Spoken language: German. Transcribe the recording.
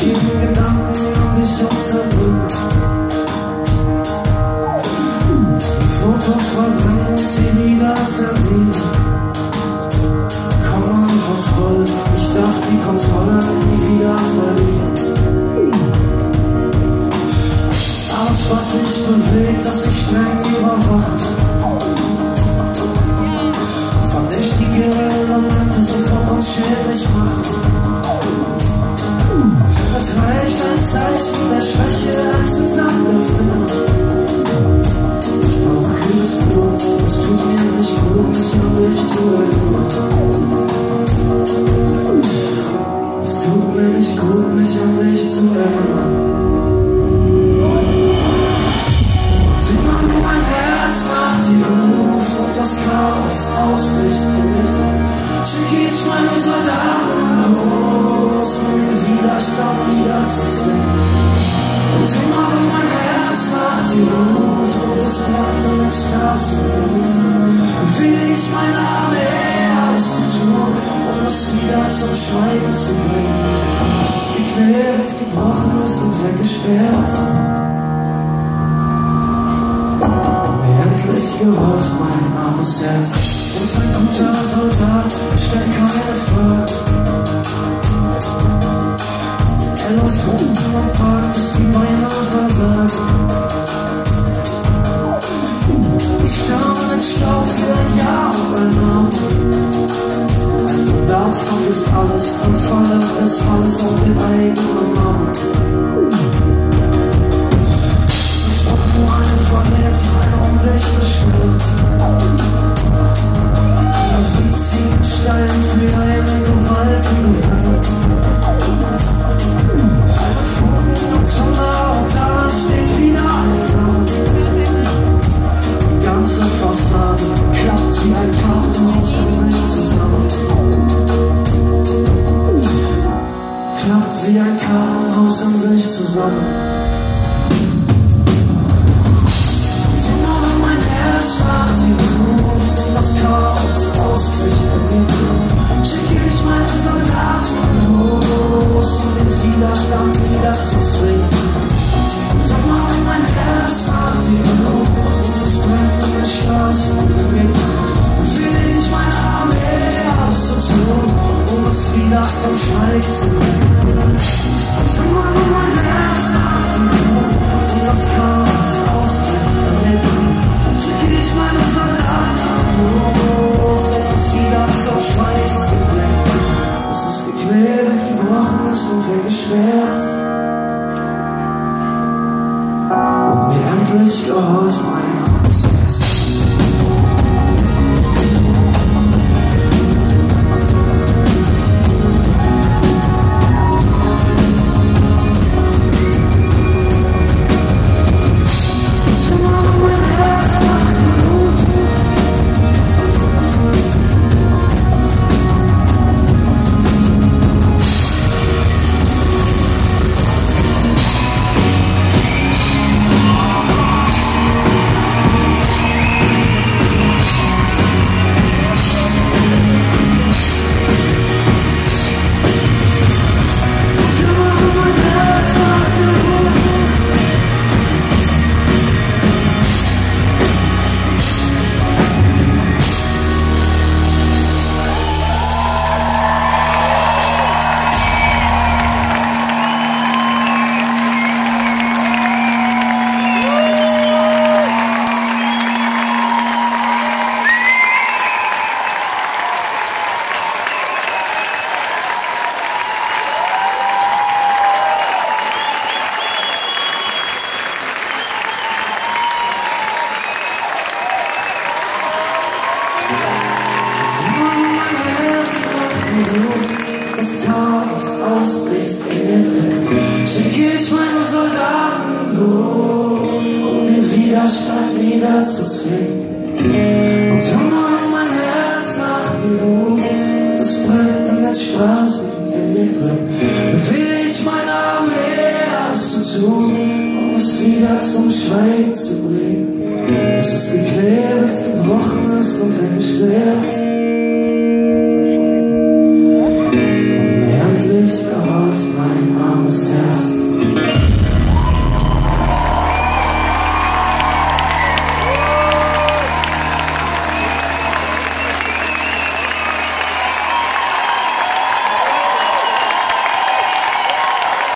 Jeden Gedanken und dich unterdrückt. Die Fotos verbrennen und sie wieder zensieren. Komm an, was wolle, ich darf die Kontrolle nie wieder verlieren. Alles, was sich bewegt, lass ich streng überwachen. Verdächtige Elemente sofort unschädlich machen. Es reicht ein Zeichen der Schwäche als den Sand der Finger. Ich brauche kühles Blut, es tut mir nicht gut, mich an dich zu erinnern. Es tut mir nicht gut, mich an dich zu erinnern. Und immer wenn mein Herz nach dir ruft und das Chaos ausbricht in mir drin, schicke ich meine Soldaten los, um den Widerstand niederzuzwingen. Und immer wenn mein Herz nach dir ruft und es brennt in den Straßen in mir drin, befehle ich meine Armee, alles zu tun, um es wieder zum Schweigen zu bringen. Bis es geklärt, gebrochen ist und weggesperrt. Endlich gehorcht mein armes Herz. Und ein guter Soldat stellt keine Frage. Er läuft rum am Park, bis die Beine versagen. Ich staune den Staub für ein Jahr und ein Abend. Ein Soldat vergisst alles im Falle des Falles auf den eigenen Namen. Nur eine Verräter, eine undichte Stelle. Der Wind zieht Stein für eine gewaltige Welle. Eine Funken und Thunder und da steht wieder eine Flamme. Die ganze Fassade klappt wie ein Kartenhaus in sich zusammen. Klappt wie ein Kartenhaus in sich zusammen. Nach dir ruft und das Chaos ausbricht in mir drin, schicke ich meine Soldaten los, um den Widerstand niederzuzwingen. Und immer wenn mein Herz nach dir ruft und es brennt in den Straßen in mir drin, befehle ich meine Armee, alles zu tun, um es wieder zum Schweigen zu bringen. Und immer wenn mein Herz nach dir ruft und das Chaos ausbricht in mir drin, schicke ich meine Soldaten los, um es wieder zum Schweigen zu bringen. Bis es geklebt, gebrochen ist und weggesperrt. Und mir endlich gehorcht mein armes Herz. Das Chaos ausbricht in mir drin, schicke ich meine Soldaten los, um den Widerstand niederzuzwingen. Und immer tun, um es wieder zum Schweigen zu bringen, bis es geklebt, gebrochen ist und weggesperrt.